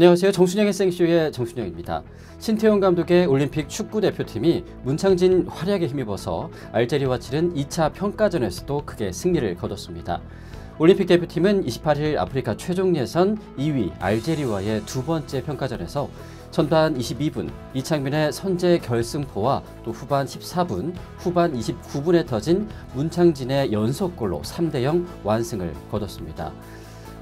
안녕하세요. 정순영의 생쇼의 정순영입니다. 신태용 감독의 올림픽 축구 대표팀이 문창진 활약에 힘입어서 알제리와 치른 2차 평가전에서도 크게 승리를 거뒀습니다. 올림픽 대표팀은 28일 아프리카 최종 예선 2위 알제리와의 두 번째 평가전에서 전반 22분 이창민의 선제 결승포와 또 후반 14분, 후반 29분에 터진 문창진의 연속골로 3대0 완승을 거뒀습니다.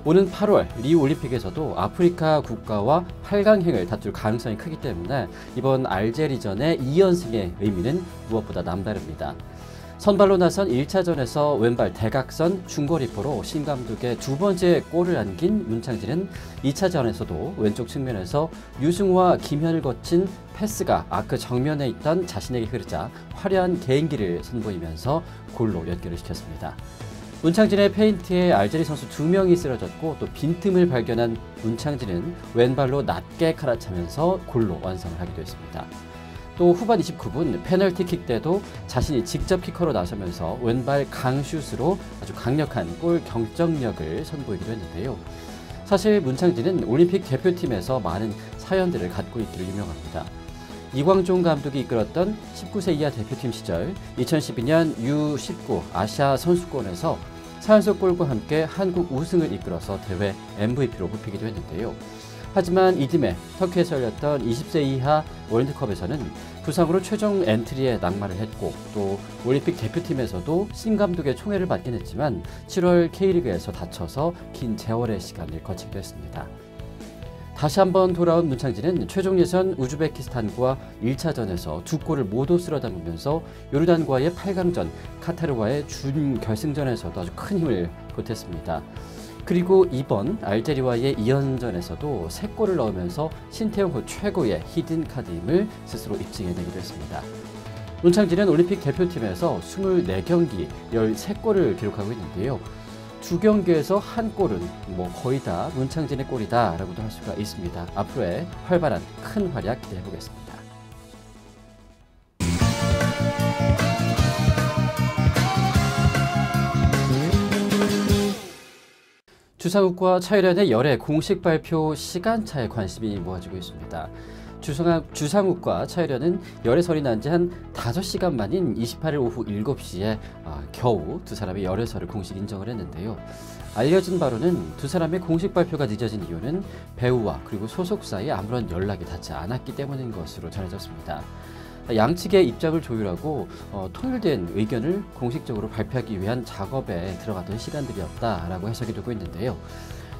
오는 8월 리우 올림픽에서도 아프리카 국가와 8강행을 다툴 가능성이 크기 때문에 이번 알제리전의 2연승의 의미는 무엇보다 남다릅니다. 선발로 나선 1차전에서 왼발 대각선 중거리포로 신 감독의 두 번째 골을 안긴 문창진은 2차전에서도 왼쪽 측면에서 유승우와 김현을 거친 패스가 아크 정면에 있던 자신에게 흐르자 화려한 개인기를 선보이면서 골로 연결을 시켰습니다. 문창진의 페인트에 알제리 선수 2명이 쓰러졌고 또 빈틈을 발견한 문창진은 왼발로 낮게 갈아차면서 골로 완성을 하기도 했습니다. 또 후반 29분 페널티킥 때도 자신이 직접 키커로 나서면서 왼발 강슛으로 아주 강력한 골 경정력을 선보이기도 했는데요. 사실 문창진은 올림픽 대표팀에서 많은 사연들을 갖고 있기로 유명합니다. 이광종 감독이 이끌었던 19세 이하 대표팀 시절 2012년 U19 아시아 선수권에서 사연석 골과 함께 한국 우승을 이끌어서 대회 MVP로 뽑히기도 했는데요. 하지만 이듬해 터키에서 열렸던 20세 이하 월드컵에서는 부상으로 최종 엔트리에 낙마를 했고 또 올림픽 대표팀에서도 신 감독의 총애를 받긴 했지만 7월 K리그에서 다쳐서 긴 재활의 시간을 거치기도 했습니다. 다시 한번 돌아온 문창진은 최종 예선 우즈베키스탄과 1차전에서 두 골을 모두 쓸어 담으면서 요르단과의 8강전, 카타르와의 준결승전에서도 아주 큰 힘을 보탰습니다. 그리고 이번 알제리와의 2연전에서도 3골을 넣으면서 신태용 최고의 히든 카드임을 스스로 입증해내기도 했습니다. 문창진은 올림픽 대표팀에서 24경기 13골을 기록하고 있는데요. 2경기에서 한 골은 거의 다 문창진의 골이다 라고도 할 수가 있습니다. 앞으로의 활발한 큰 활약 기대해 보겠습니다. 주상욱과 차유란의 열애 공식 발표 시간차에 관심이 모아지고 있습니다. 주상욱과 차유란은 열애설이 난 지 한 5시간 만인 28일 오후 7시에 겨우 두 사람이 열애설을 공식 인정을 했는데요. 알려진 바로는 두 사람의 공식 발표가 늦어진 이유는 배우와 그리고 소속사에 아무런 연락이 닿지 않았기 때문인 것으로 전해졌습니다. 양측의 입장을 조율하고 통일된 의견을 공식적으로 발표하기 위한 작업에 들어갔던 시간들이었다라고 해석이 되고 있는데요.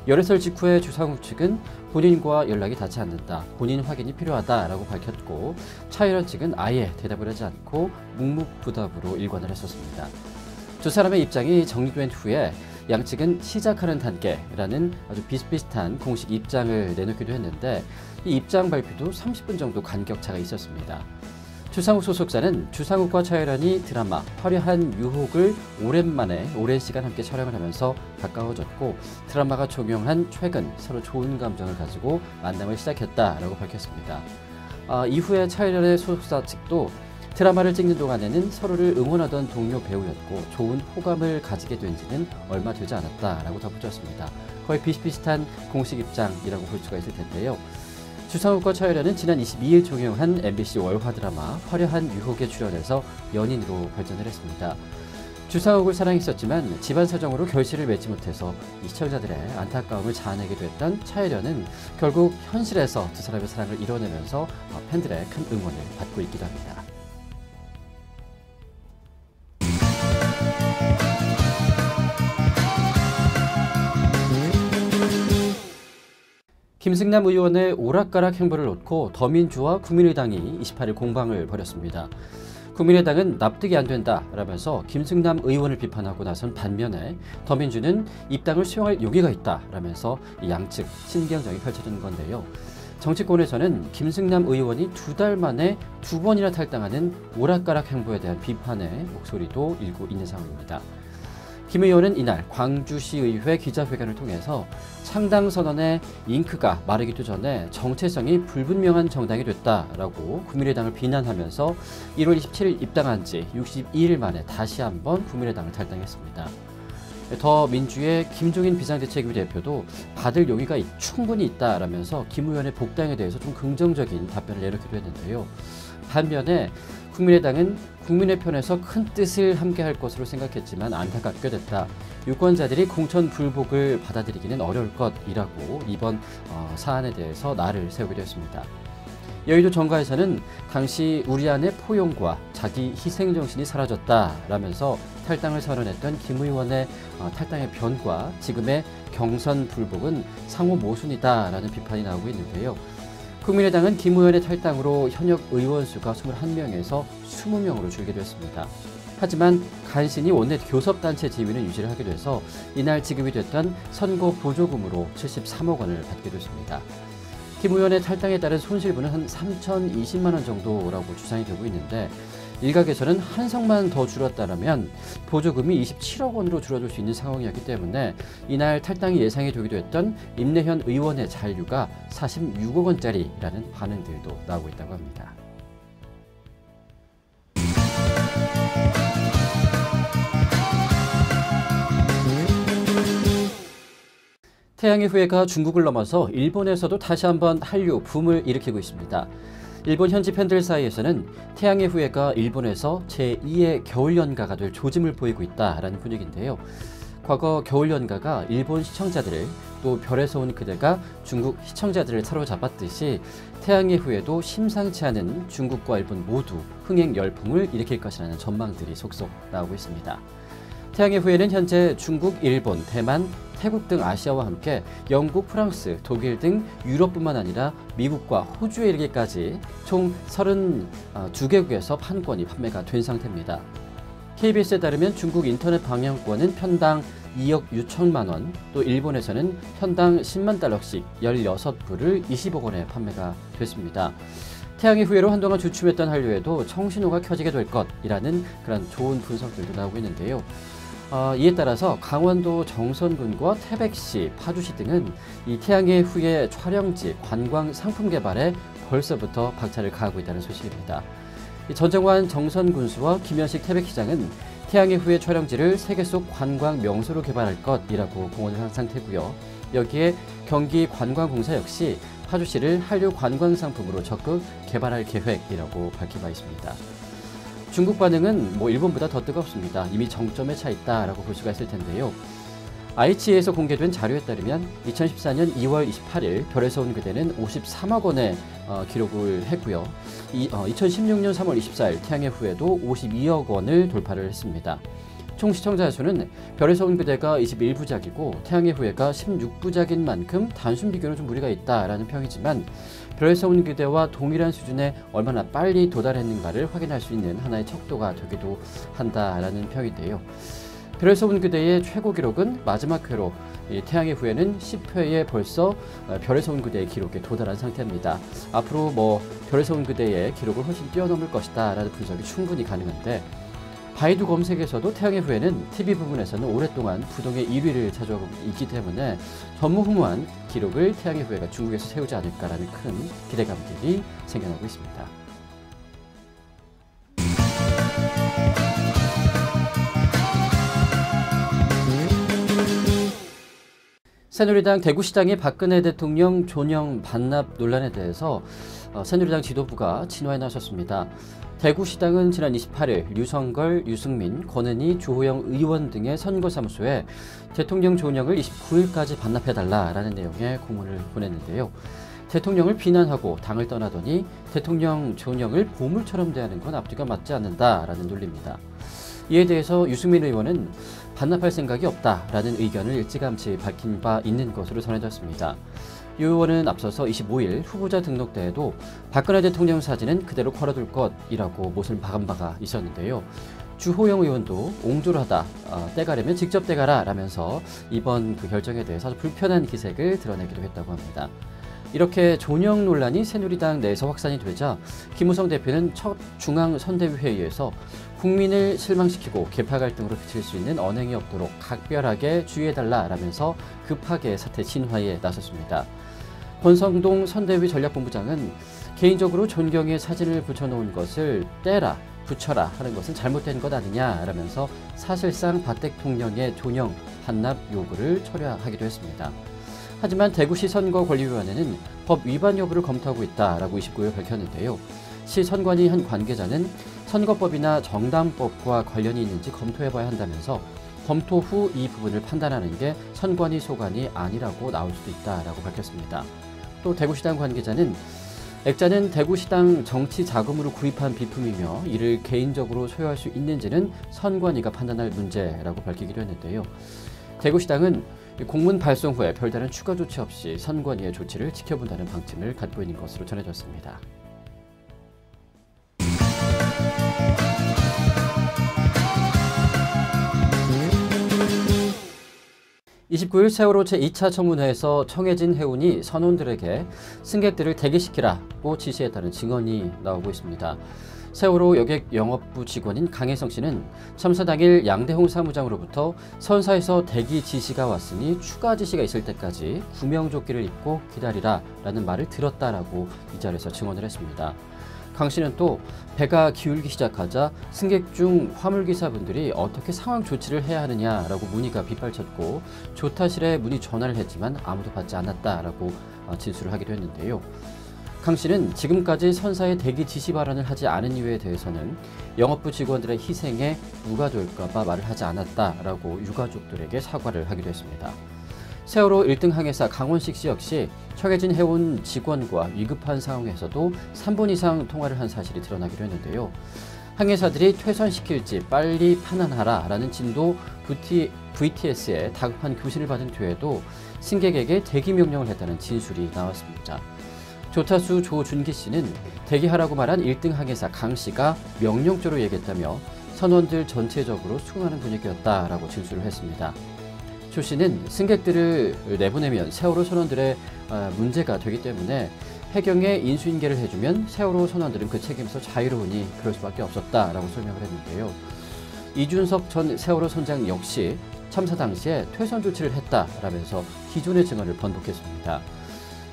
열애설 직후에 주상욱 측은 본인과 연락이 닿지 않는다, 본인 확인이 필요하다라고 밝혔고 차유란 측은 아예 대답을 하지 않고 묵묵부답으로 일관을 했었습니다. 두 사람의 입장이 정리된 후에 양측은 시작하는 단계라는 아주 비슷비슷한 공식 입장을 내놓기도 했는데 이 입장 발표도 30분 정도 간격차가 있었습니다. 주상욱 소속사는 주상욱과 차유란이 드라마 화려한 유혹을 오랜만에 오랜 시간 함께 촬영을 하면서 가까워졌고 드라마가 종영한 최근 서로 좋은 감정을 가지고 만남을 시작했다라고 밝혔습니다. 이후에 차유란의 소속사 측도 드라마를 찍는 동안에는 서로를 응원하던 동료 배우였고 좋은 호감을 가지게 된 지는 얼마 되지 않았다라고 덧붙였습니다. 거의 비슷비슷한 공식 입장이라고 볼 수가 있을 텐데요. 주상욱과 차유란은 지난 22일 종영한 MBC 월화 드라마 화려한 유혹에 출연해서 연인으로 발전을 했습니다. 주상욱을 사랑했었지만 집안 사정으로 결실을 맺지 못해서 시청자들의 안타까움을 자아내기도 했던 차유란은 결국 현실에서 두 사람의 사랑을 이뤄내면서 팬들의 큰 응원을 받고 있기도 합니다. 김승남 의원의 오락가락 행보를 놓고 더민주와 국민의당이 28일 공방을 벌였습니다. 국민의당은 납득이 안 된다라면서 김승남 의원을 비판하고 나선 반면에 더민주는 입당을 수용할 용의가 있다라면서 양측 신경전이 펼쳐진 건데요. 정치권에서는 김승남 의원이 2달 만에 2번이나 탈당하는 오락가락 행보에 대한 비판의 목소리도 일고 있는 상황입니다. 김 의원은 이날 광주시의회 기자회견을 통해서 창당 선언의 잉크가 마르기도 전에 정체성이 불분명한 정당이 됐다라고 국민의당을 비난하면서 1월 27일 입당한 지 62일 만에 다시 한번 국민의당을 탈당했습니다. 더민주의 김종인 비상대책위 대표도 받을 용의가 충분히 있다라면서 김 의원의 복당에 대해서 좀 긍정적인 답변을 내놓기도 했는데요. 반면에 국민의당은 국민의 편에서 큰 뜻을 함께할 것으로 생각했지만 안타깝게 됐다. 유권자들이 공천 불복을 받아들이기는 어려울 것이라고 이번 사안에 대해서 날을 세우기도 했습니다. 여의도 정가에서는 당시 우리 안의 포용과 자기 희생정신이 사라졌다라면서 탈당을 선언했던 김 의원의 탈당의 변과 지금의 경선 불복은 상호 모순이다라는 비판이 나오고 있는데요. 국민의당은 김 의원의 탈당으로 현역 의원 수가 21명에서 20명으로 줄기도 했습니다. 하지만 간신히 원내 교섭단체 지위는 유지를 하게 돼서 이날 지급이 됐던 선거 보조금으로 73억 원을 받게 됐습니다. 김 의원의 탈당에 따른 손실분은 한 3,020만 원 정도라고 추산이 되고 있는데 일각에서는 한 석만 더 줄었다면 보조금이 27억 원으로 줄어들 수 있는 상황이었기 때문에 이날 탈당이 예상이 되기도 했던 임내현 의원의 잔류가 46억 원짜리라는 반응들도 나오고 있다고 합니다. 태양의 후예가 중국을 넘어서 일본에서도 다시 한번 한류 붐을 일으키고 있습니다. 일본 현지 팬들 사이에서는 태양의 후예가 일본에서 제2의 겨울연가가 될 조짐을 보이고 있다라는 분위기인데요. 과거 겨울연가가 일본 시청자들을 또 별에서 온 그대가 중국 시청자들을 사로잡았듯이 태양의 후예도 심상치 않은 중국과 일본 모두 흥행 열풍을 일으킬 것이라는 전망들이 속속 나오고 있습니다. 태양의 후예는 현재 중국, 일본, 대만, 태국 등 아시아와 함께 영국, 프랑스, 독일 등 유럽뿐만 아니라 미국과 호주에 이르기까지 총 32개국에서 판권이 판매가 된 상태입니다. KBS에 따르면 중국 인터넷 방영권은 편당 2억 6천만 원, 또 일본에서는 편당 10만 달러씩 16부를 20억 원에 판매가 됐습니다. 태양의 후예로 한동안 주춤했던 한류에도 청신호가 켜지게 될 것이라는 그런 좋은 분석들도 나오고 있는데요. 이에 따라서 강원도 정선군과 태백시, 파주시 등은 이 태양의 후예 촬영지, 관광 상품 개발에 벌써부터 박차를 가하고 있다는 소식입니다. 전정환 정선군수와 김현식 태백시장은 태양의 후예 촬영지를 세계 속 관광 명소로 개발할 것이라고 공언을 한 상태고요. 여기에 경기관광공사 역시 파주시를 한류 관광 상품으로 적극 개발할 계획이라고 밝힌 바 있습니다. 중국 반응은 일본보다 더 뜨겁습니다. 이미 정점에 차 있다라고 볼 수가 있을 텐데요. IH에서 공개된 자료에 따르면 2014년 2월 28일 별에서 온 그대는 53억 원의 기록을 했고요. 2016년 3월 24일 태양의 후예도 52억 원을 돌파를 했습니다. 총 시청자 수는 별에서 온 그대가 21부작이고 태양의 후예가 16부작인 만큼 단순 비교는 좀 무리가 있다라는 평이지만 별에서 온 그대와 동일한 수준에 얼마나 빨리 도달했는가를 확인할 수 있는 하나의 척도가 되기도 한다라는 평인데요. 별에서 온 그대의 최고 기록은 마지막 회로 태양의 후예는 10회에 벌써 별에서 온 그대의 기록에 도달한 상태입니다. 앞으로 별에서 온 그대의 기록을 훨씬 뛰어넘을 것이다 라는 분석이 충분히 가능한데 바이두 검색에서도 태양의 후예는 TV 부분에서는 오랫동안 부동의 1위를 차지하고 있기 때문에 전무후무한 기록을 태양의 후예가 중국에서 세우지 않을까라는 큰 기대감들이 생겨나고 있습니다. 새누리당 대구시장의 박근혜 대통령 존영 반납 논란에 대해서 새누리당 지도부가 진화에 나섰습니다. 대구시당은 지난 28일 류성걸, 유승민, 권은희, 주호영 의원 등의 선거사무소에 대통령 존영을 29일까지 반납해달라라는 내용의 공문을 보냈는데요. 대통령을 비난하고 당을 떠나더니 대통령 존영을 보물처럼 대하는 건 앞뒤가 맞지 않는다라는 논리입니다. 이에 대해서 유승민 의원은 반납할 생각이 없다라는 의견을 일찌감치 밝힌 바 있는 것으로 전해졌습니다. 유 의원은 앞서서 25일 후보자 등록대에도 박근혜 대통령 사진은 그대로 걸어둘 것이라고 못을 박은 바가 있었는데요. 주호영 의원도 옹졸 하다, 떼가려면 직접 떼가라 라면서 이번 그 결정에 대해서 아주 불편한 기색을 드러내기도 했다고 합니다. 이렇게 존영 논란이 새누리당 내에서 확산이 되자 김무성 대표는 첫 중앙선대위회의에서 국민을 실망시키고 계파 갈등으로 비칠 수 있는 언행이 없도록 각별하게 주의해달라라면서 급하게 사태 진화에 나섰습니다. 권성동 선대위 전략본부장은 개인적으로 존경의 사진을 붙여놓은 것을 떼라, 붙여라 하는 것은 잘못된 것 아니냐라면서 사실상 박 대통령의 존영 반납 요구를 철회하기도 했습니다. 하지만 대구시 선거관리위원회는 법 위반 여부를 검토하고 있다라고 29일 밝혔는데요. 시 선관위 한 관계자는 선거법이나 정당법과 관련이 있는지 검토해봐야 한다면서 검토 후 이 부분을 판단하는 게 선관위 소관이 아니라고 나올 수도 있다라고 밝혔습니다. 또 대구시당 관계자는 액자는 대구시당 정치 자금으로 구입한 비품이며 이를 개인적으로 소유할 수 있는지는 선관위가 판단할 문제라고 밝히기도 했는데요. 대구시당은 공문 발송 후에 별다른 추가 조치 없이 선관위의 조치를 지켜본다는 방침을 갖고 있는 것으로 전해졌습니다. 29일 세월호 제2차 청문회에서 청해진 해운이 선원들에게 승객들을 대기시키라고 지시했다는 증언이 나오고 있습니다. 세월호 여객 영업부 직원인 강혜성 씨는 참사 당일 양대홍 사무장으로부터 선사에서 대기 지시가 왔으니 추가 지시가 있을 때까지 구명조끼를 입고 기다리라 라는 말을 들었다라고 이 자리에서 증언을 했습니다. 강 씨는 또 배가 기울기 시작하자 승객 중 화물기사분들이 어떻게 상황 조치를 해야 하느냐라고 문의가 빗발쳤고 조타실에 문의 전화를 했지만 아무도 받지 않았다라고 진술을 하기도 했는데요. 강 씨는 지금까지 선사의 대기 지시 발언을 하지 않은 이유에 대해서는 영업부 직원들의 희생에 누가 될까 봐 말을 하지 않았다라고 유가족들에게 사과를 하기도 했습니다. 세월호 1등 항해사 강원식 씨 역시 청해진 해운 직원과 위급한 상황에서도 3분 이상 통화를 한 사실이 드러나기도 했는데요. 항해사들이 퇴선시킬지 빨리 판단하라라는 진도 VTS에 다급한 교신을 받은 뒤에도 승객에게 대기 명령을 했다는 진술이 나왔습니다. 조타수 조준기 씨는 대기하라고 말한 1등 항해사 강 씨가 명령조로 얘기했다며 선원들 전체적으로 수긍하는 분위기였다라고 진술을 했습니다. 조 씨는 승객들을 내보내면 세월호 선원들의 문제가 되기 때문에 해경에 인수인계를 해주면 세월호 선원들은 그 책임에서 자유로우니 그럴 수밖에 없었다라고 설명을 했는데요. 이준석 전 세월호 선장 역시 참사 당시에 퇴선 조치를 했다라면서 기존의 증언을 번복했습니다.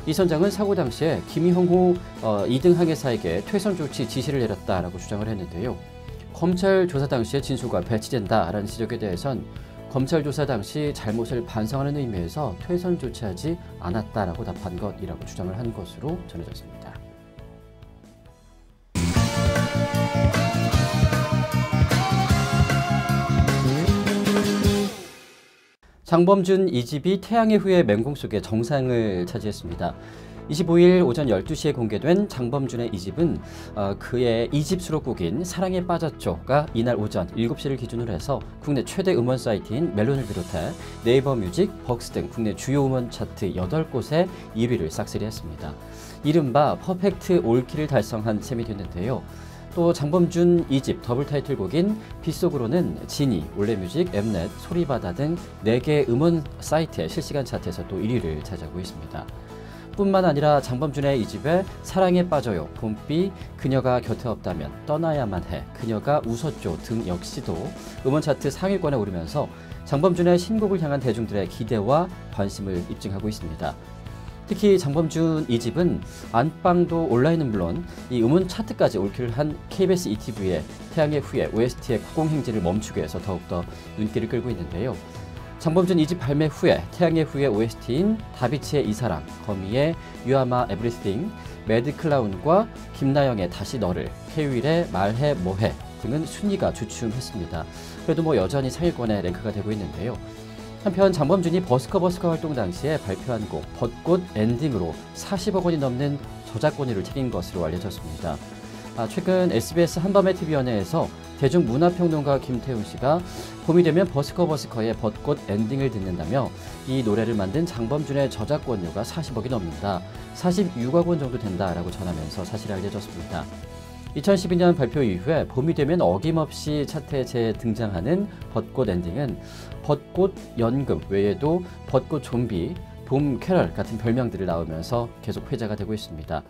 이 선장은 사고 당시에 김형호 2등 항해사에게 퇴선 조치 지시를 내렸다라고 주장을 했는데요. 검찰 조사 당시에 진술과 배치된다라는 지적에 대해선 검찰 조사 당시 잘못을 반성하는 의미에서 퇴선 조치하지 않았다라고 답한 것이라고 주장을 한 것으로 전해졌습니다. 장범준 2집이 태양의 후예 맹공 속에 정상을 차지했습니다. 25일 오전 12시에 공개된 장범준의 2집은 그의 2집 수록곡인 사랑에 빠졌죠가 이날 오전 7시를 기준으로 해서 국내 최대 음원 사이트인 멜론을 비롯해 네이버 뮤직, 벅스 등 국내 주요 음원 차트 8곳에 1위를 싹쓸이했습니다. 이른바 퍼펙트 올킬을 달성한 셈이 됐는데요. 또 장범준 2집 더블 타이틀곡인 빗속으로는 지니, 올레뮤직, 엠넷, 소리바다 등 4개 음원 사이트의 실시간 차트에서 또 1위를 차지하고 있습니다. 뿐만 아니라 장범준의 2집에 사랑에 빠져요, 봄비, 그녀가 곁에 없다면, 떠나야만 해, 그녀가 웃었죠 등 역시도 음원 차트 상위권에 오르면서 장범준의 신곡을 향한 대중들의 기대와 관심을 입증하고 있습니다. 특히 장범준 2집은 안방도 온라인은 물론 이 음원 차트까지 올킬을 한 KBS ETV의 태양의 후예 OST의 국공행진을 멈추게 해서 더욱더 눈길을 끌고 있는데요. 장범준 2집 발매 후에 태양의 후예 OST인 다비치의 이사랑, 거미의 You Are My Everything, 매드클라운과 김나영의 다시 너를, 케이윌의 말해 뭐해 등은 순위가 주춤했습니다. 그래도 여전히 상위권에 랭크가 되고 있는데요. 한편 장범준이 버스커 활동 당시에 발표한 곡 벚꽃 엔딩으로 40억 원이 넘는 저작권료를 책임 것으로 알려졌습니다. 최근 SBS 한밤의 TV연예에서 대중문화평론가 김태훈 씨가 봄이 되면 버스커의 벚꽃 엔딩을 듣는다며 이 노래를 만든 장범준의 저작권료가 40억이 넘는다, 46억 원 정도 된다라고 전하면서 사실이 알려졌습니다. 2012년 발표 이후에 봄이 되면 어김없이 차트에 재등장하는 벚꽃 엔딩은 벚꽃 연금 외에도 벚꽃 좀비, 봄 캐럴 같은 별명들을 낳으면서 계속 회자가 되고 있습니다.